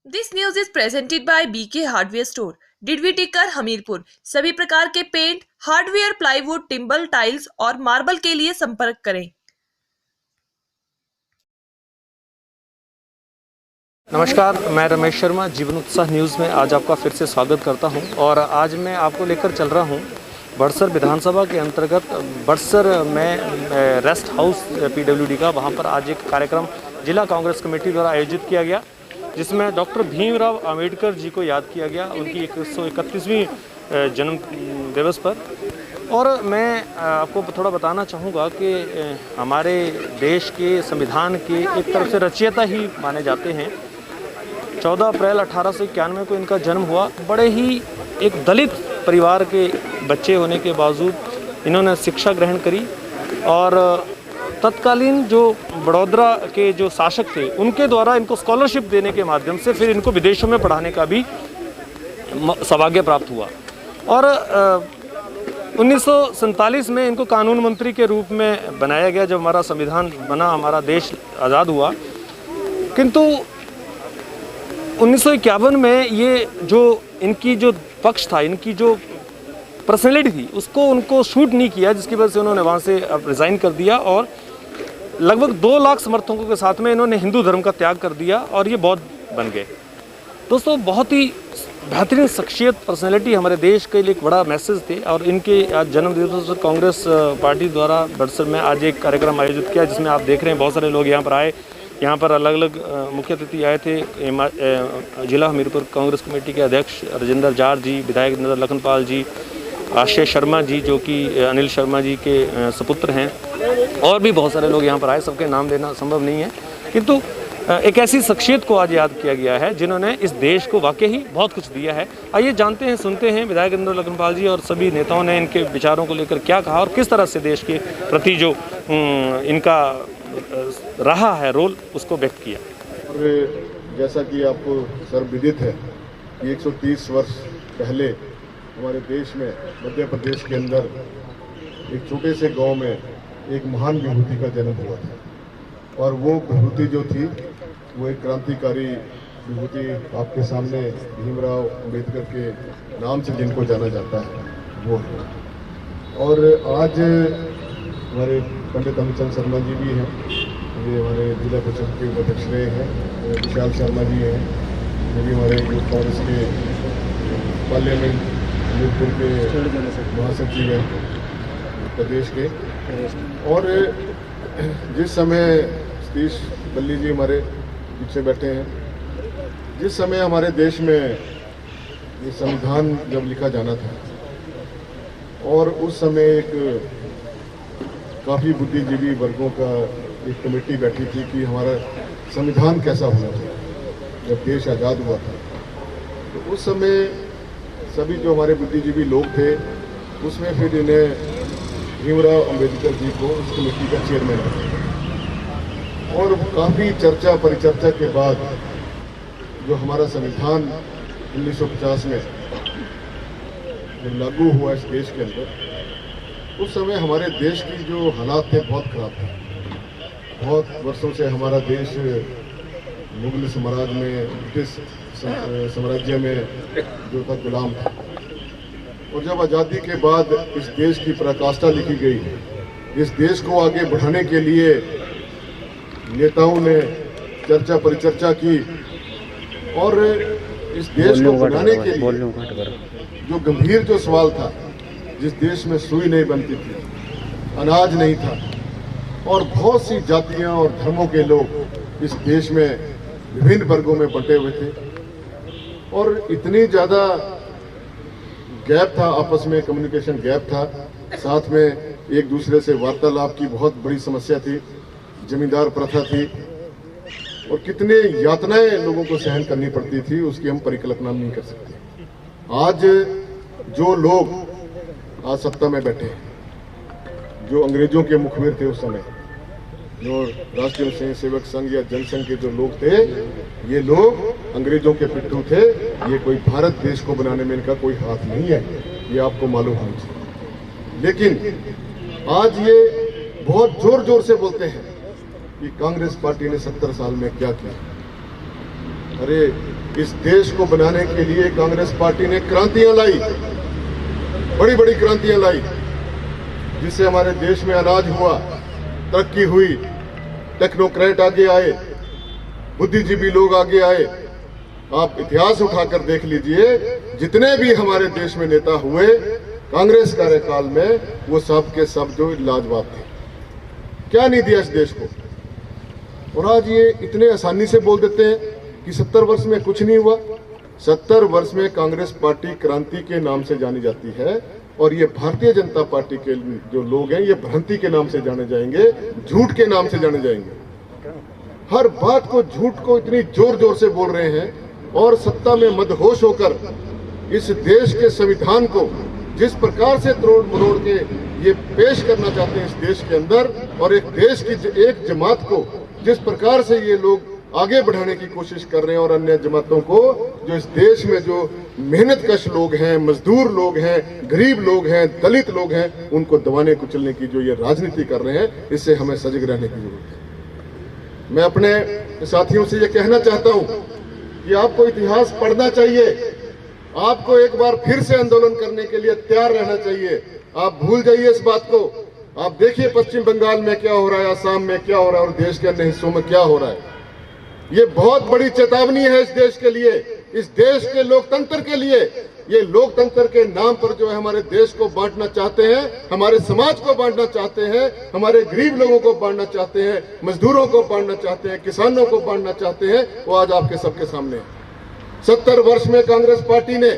This news is presented by BK hardware store, Didwin Tikkar, Hamirpur. सभी प्रकार के paint, hardware, plywood, timber, tiles और marble के लिए संपर्क करें। नमस्कार, मैं रमेश शर्मा जीवन उत्साह न्यूज़ में आज आपका फिर से स्वागत करता हूं। और आज मैं आपको लेकर चल रहा हूं बड़सर विधानसभा के अंतर्गत बड़सर में रेस्ट हाउस पीडब्ल्यूडी का। वहां पर आज एक कार्यक्रम जिला कांग्रेस कमेटी द्वारा आयोजित किया गया, जिसमें डॉक्टर भीमराव अंबेडकर जी को याद किया गया उनकी 131वीं जन्म दिवस पर। और मैं आपको थोड़ा बताना चाहूँगा कि हमारे देश के संविधान के एक तरफ से रचयिता ही माने जाते हैं। 14 अप्रैल 1891 को इनका जन्म हुआ। बड़े ही एक दलित परिवार के बच्चे होने के बावजूद इन्होंने शिक्षा ग्रहण करी और तत्कालीन जो बड़ौदा के जो शासक थे उनके द्वारा इनको स्कॉलरशिप देने के माध्यम से फिर इनको विदेशों में पढ़ाने का भी सौभाग्य प्राप्त हुआ। और 1947 में इनको कानून मंत्री के रूप में बनाया गया जब हमारा संविधान बना, हमारा देश आज़ाद हुआ। किंतु 1951 में ये जो इनकी जो पक्ष था, इनकी जो पर्सनैलिटी थी, उसको उनको शूट नहीं किया, जिसकी वजह से उन्होंने वहाँ से रिज़ाइन कर दिया और लगभग 2 लाख समर्थकों के साथ में इन्होंने हिंदू धर्म का त्याग कर दिया और ये बौद्ध बन गए। दोस्तों, बहुत ही बेहतरीन शख्सियत, पर्सनैलिटी, हमारे देश के लिए एक बड़ा मैसेज थे। और इनके आज जन्मदिवस पर कांग्रेस पार्टी द्वारा बड़सर में आज एक कार्यक्रम आयोजित किया, जिसमें आप देख रहे हैं बहुत सारे लोग यहाँ पर आए। यहाँ पर अलग अलग मुख्य अतिथि आए थे। जिला हमीरपुर कांग्रेस कमेटी के अध्यक्ष राजेंद्र जार जी, विधायक नंदर लखनपाल जी, आशीष शर्मा जी जो कि अनिल शर्मा जी के सपुत्र हैं, और भी बहुत सारे लोग यहाँ पर आए। सबके नाम लेना संभव नहीं है, किंतु एक ऐसी शख्सियत को आज याद किया गया है जिन्होंने इस देश को वाकई ही बहुत कुछ दिया है। आइए जानते हैं, सुनते हैं विधायक नंदर लखनपाल जी और सभी नेताओं ने इनके विचारों को लेकर क्या कहा और किस तरह से देश के प्रति जो इनका रहा है रोल, उसको व्यक्त किया। और जैसा कि आपको सर्वविदित है कि 130 वर्ष पहले हमारे देश में, मध्य प्रदेश के अंदर एक छोटे से गांव में एक महान विभूति का जन्म हुआ था। और वो विभूति जो थी वो एक क्रांतिकारी विभूति, आपके सामने भीमराव अंबेडकर के नाम से जिनको जाना जाता है वो है। और आज हमारे पंडित अमितचंद शर्मा जी भी हैं, ये हमारे जिला परिषद के उपाध्यक्ष रहे हैं। विशाल शर्मा जी हैं, ये भी हमारे यूथ कांग्रेस के पार्लियामेंट हमीरपुर के महासचिव हैं प्रदेश के। और जिस समय सतीश बल्ली जी हमारे पीछे बैठे हैं, जिस समय हमारे देश में ये संविधान जब लिखा जाना था और उस समय एक काफ़ी बुद्धिजीवी वर्गों का एक कमेटी बैठी थी कि हमारा संविधान कैसा होना चाहिए जब देश आज़ाद हुआ था, तो उस समय सभी जो हमारे बुद्धिजीवी लोग थे उसमें फिर इन्हें भीमराव अंबेडकर जी को उस कमेटी का चेयरमैन रखा। और काफ़ी चर्चा परिचर्चा के बाद जो हमारा संविधान 1950 में जो लागू हुआ इस देश के अंदर, उस समय हमारे देश की जो हालात थे बहुत खराब थे। बहुत वर्षों से हमारा देश मुगल साम्राज्य में, ब्रिटिश साम्राज्य में जो था गुलाम था। और जब आज़ादी के बाद इस देश की पराकाष्ठा लिखी गई, इस देश को आगे बढ़ाने के लिए नेताओं ने चर्चा परिचर्चा की और इस देश को बनाने के लिए जो गंभीर जो सवाल था, जिस देश में सुई नहीं बनती थी, अनाज नहीं था और बहुत सी जातियां और धर्मों के लोग इस देश में विभिन्न वर्गों में बंटे हुए थे और इतनी ज़्यादा गैप था, आपस में कम्युनिकेशन गैप था, साथ में एक दूसरे से वार्तालाप की बहुत बड़ी समस्या थी, जमींदार प्रथा थी और कितने यातनाएं लोगों को सहन करनी पड़ती थी, उसकी हम परिकल्पना नहीं कर सकते। आज जो लोग आज सत्ता में बैठे हैं, जो अंग्रेजों के मुखबिर थे उस समय, जो राष्ट्रीय स्वयं सेवक संघ या जनसंघ के जो लोग थे, ये लोग अंग्रेजों के पिट्ठू थे। ये कोई भारत देश को बनाने में इनका कोई हाथ नहीं है, ये आपको मालूम होना चाहिए। लेकिन आज ये बहुत जोर जोर से बोलते हैं कि कांग्रेस पार्टी ने 70 साल में क्या किया। अरे इस देश को बनाने के लिए कांग्रेस पार्टी ने क्रांतियां लाई, बड़ी बड़ी क्रांतियां लाई, जिससे हमारे देश में अनाज हुआ, तरक्की हुई, टेक्नोक्रेट आगे आए, बुद्धिजीवी लोग आगे आए। आप इतिहास उठाकर देख लीजिए, जितने भी हमारे देश में नेता हुए कांग्रेस कार्यकाल में, वो सब के सब जो लाजवाब थे। क्या नहीं दिया इस देश को, और आज ये इतने आसानी से बोल देते हैं कि 70 वर्ष में कुछ नहीं हुआ। 70 वर्ष में कांग्रेस पार्टी क्रांति के नाम से जानी जाती है, और ये भारतीय जनता पार्टी के जो लोग हैं ये भ्रांति के नाम से जाने जाएंगे, झूठ के नाम से जाने जाएंगे। हर बात को, झूठ को इतनी जोर जोर से बोल रहे हैं, और सत्ता में मदहोश होकर इस देश के संविधान को जिस प्रकार से तोड़ मरोड़ के ये पेश करना चाहते हैं इस देश के अंदर, और एक देश की एक जमात को जिस प्रकार से ये लोग आगे बढ़ाने की कोशिश कर रहे हैं, और अन्य जमातों को, जो इस देश में जो मेहनतकश लोग हैं, मजदूर लोग हैं, गरीब लोग हैं, दलित लोग हैं, उनको दबाने कुचलने की जो ये राजनीति कर रहे हैं, इससे हमें सजग रहने की जरूरत है। मैं अपने साथियों से ये कहना चाहता हूं कि आपको इतिहास पढ़ना चाहिए, आपको एक बार फिर से आंदोलन करने के लिए तैयार रहना चाहिए। आप भूल जाइए इस बात को। आप देखिए पश्चिम बंगाल में क्या हो रहा है, असम में क्या हो रहा है, और देश के अन्य हिस्सों में क्या हो रहा है। ये बहुत बड़ी चेतावनी है इस देश के लिए, इस देश के लोकतंत्र के लिए। ये लोकतंत्र के नाम पर जो है हमारे देश को बांटना चाहते हैं, हमारे समाज को बांटना चाहते हैं, हमारे गरीब लोगों को बांटना चाहते हैं, मजदूरों को बांटना चाहते हैं, किसानों को बांटना चाहते हैं, वो आज आपके सबके सामने है। 70 वर्ष में कांग्रेस पार्टी ने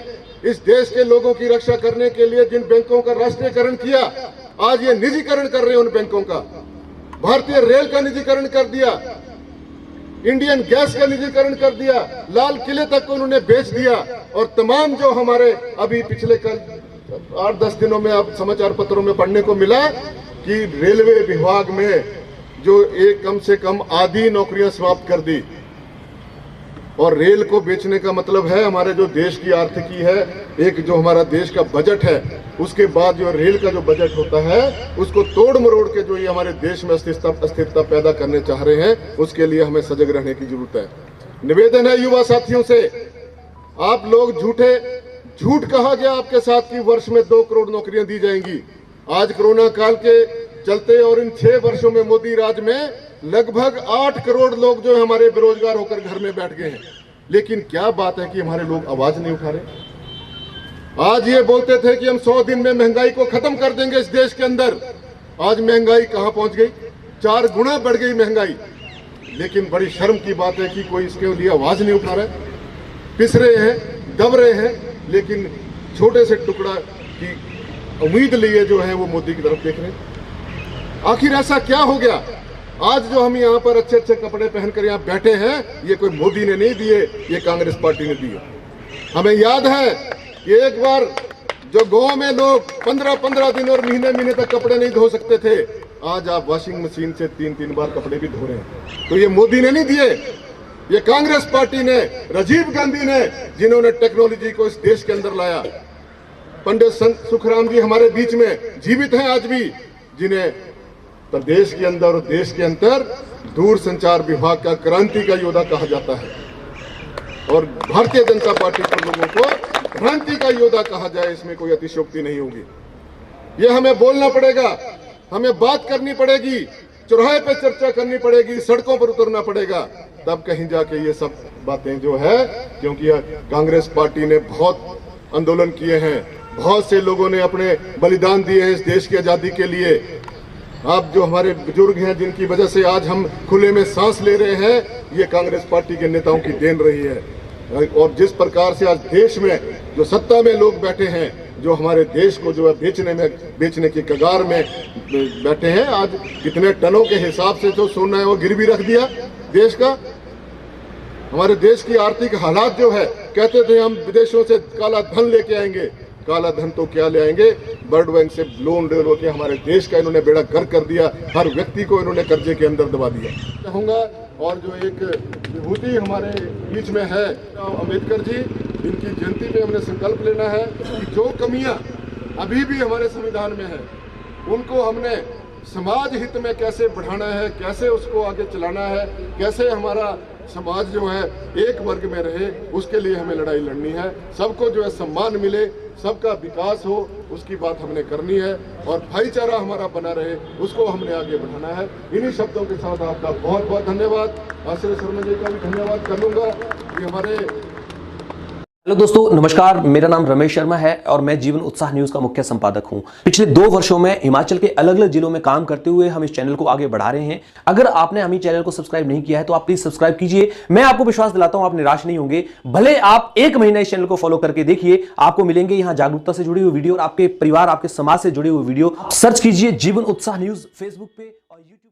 इस देश के लोगों की रक्षा करने के लिए जिन बैंकों का राष्ट्रीयकरण किया, आज ये निजीकरण कर रहे हैं उन बैंकों का। भारतीय रेल का निजीकरण कर दिया, इंडियन गैस का निजीकरण कर दिया, लाल किले तक को उन्होंने बेच दिया, और तमाम जो हमारे अभी पिछले कल 8-10 दिनों में अब समाचार पत्रों में पढ़ने को मिला कि रेलवे विभाग में जो एक कम से कम आधी नौकरियां समाप्त कर दी। और रेल को बेचने का मतलब है हमारे जो देश की आर्थिकी है, एक जो हमारा देश का बजट है, उसके बाद जो रेल का जो बजट होता है उसको तोड़ मरोड़ के जो ये हमारे देश में अस्थिरता पैदा करने चाह रहे हैं, उसके लिए हमें सजग रहने की जरूरत है। निवेदन है युवा साथियों से, आप लोग झूठ कहा गया आपके साथ कि वर्ष में 2 करोड़ नौकरियां दी जाएंगी। आज कोरोना काल के चलते और इन 6 वर्षों में मोदी राज में लगभग 8 करोड़ लोग जो हमारे बेरोजगार होकर घर में बैठ गए हैं। लेकिन क्या बात है कि हमारे लोग आवाज नहीं उठा रहे। आज ये बोलते थे कि हम 100 दिन में महंगाई को खत्म कर देंगे इस देश के अंदर। आज महंगाई कहां पहुंच गई, 4 गुना बढ़ गई महंगाई। लेकिन बड़ी शर्म की बात है कि कोई इसके लिए आवाज नहीं उठा रहा है, पिस रहे हैं, दब रहे हैं, लेकिन छोटे से टुकड़ा की उम्मीद लिए जो है वो मोदी की तरफ देख रहे हैं। आखिर ऐसा क्या हो गया? आज जो हम यहाँ पर अच्छे अच्छे कपड़े पहनकर यहाँ बैठे हैं, ये कोई मोदी ने नहीं दिए, ये कांग्रेस पार्टी ने दिए। हमें याद है कि एक बार जो गांव में लोग 15-15 दिन और महीने तक कपड़े नहीं धो सकते थे, आज आप वॉशिंग मशीन से 3-3 बार कपड़े भी धो रहे हैं। तो ये मोदी ने नहीं दिए, ये कांग्रेस पार्टी ने, राजीव गांधी ने, जिन्होंने टेक्नोलॉजी को इस देश के अंदर लाया। पंडित संत सुखराम जी हमारे बीच में जीवित हैं आज भी, जिन्हें प्रदेश के अंदर और देश के अंदर दूर संचार विभाग का क्रांति का योद्धा कहा जाता है, और भारतीय जनता पार्टी के लोगों को क्रांति का योद्धा कहा जाए, इसमें कोई अतिशयोक्ति नहीं होगी। ये हमें बोलना पड़ेगा, हमें बात करनी पड़ेगी, चौराहे पे चर्चा करनी पड़ेगी, सड़कों पर उतरना पड़ेगा, तब कहीं जाके ये सब बातें जो है, क्योंकि कांग्रेस पार्टी ने बहुत आंदोलन किए हैं, बहुत से लोगों ने अपने बलिदान दिए हैं इस देश की आजादी के लिए। आप जो हमारे बुजुर्ग हैं, जिनकी वजह से आज हम खुले में सांस ले रहे हैं, ये कांग्रेस पार्टी के नेताओं की देन रही है। और जिस प्रकार से आज देश में जो सत्ता में लोग बैठे हैं, जो हमारे देश को जो है बेचने की कगार में बैठे हैं, आज कितने टनों के हिसाब से जो सोना है वो गिरवी रख दिया देश का। हमारे देश की आर्थिक हालात जो है, कहते थे हम विदेशों से काला धन लेके आएंगे, काला धन तो क्या ले आएंगे, वर्ल्ड बैंक से लोन ले लो के हमारे देश का इन्होंने बेड़ा गर्क कर दिया, हर व्यक्ति को इन्होंने कर्जे के अंदर दबा दिया। कहूँगा, और जो एक विभूति हमारे बीच में है अम्बेडकर जी, इनकी जयंती पे हमने संकल्प लेना है कि जो कमियां अभी भी हमारे संविधान में है, उनको हमने समाज हित में कैसे बढ़ाना है, कैसे उसको आगे चलाना है, कैसे हमारा समाज जो है एक वर्ग में रहे, उसके लिए हमें लड़ाई लड़नी है। सबको जो है सम्मान मिले, सबका विकास हो, उसकी बात हमने करनी है और भाईचारा हमारा बना रहे, उसको हमने आगे बढ़ाना है। इन्हीं शब्दों के साथ आपका बहुत बहुत धन्यवाद। आश्रय शर्मा जी का भी धन्यवाद कर लूंगा कि हमारे। हेलो दोस्तों, नमस्कार। मेरा नाम रमेश शर्मा है और मैं जीवन उत्साह न्यूज का मुख्य संपादक हूं। पिछले 2 वर्षों में हिमाचल के अलग अलग जिलों में काम करते हुए हम इस चैनल को आगे बढ़ा रहे हैं। अगर आपने हमें चैनल को सब्सक्राइब नहीं किया है तो आप प्लीज सब्सक्राइब कीजिए। मैं आपको विश्वास दिलाता हूं, आप निराश नहीं होंगे। भले आप 1 महीना इस चैनल को फॉलो करके देखिए, आपको मिलेंगे यहां जागरूकता से जुड़ी हुई वीडियो और आपके परिवार, आपके समाज से जुड़ी हुई वीडियो। सर्च कीजिए जीवन उत्साह न्यूज फेसबुक पे और यूट्यूब।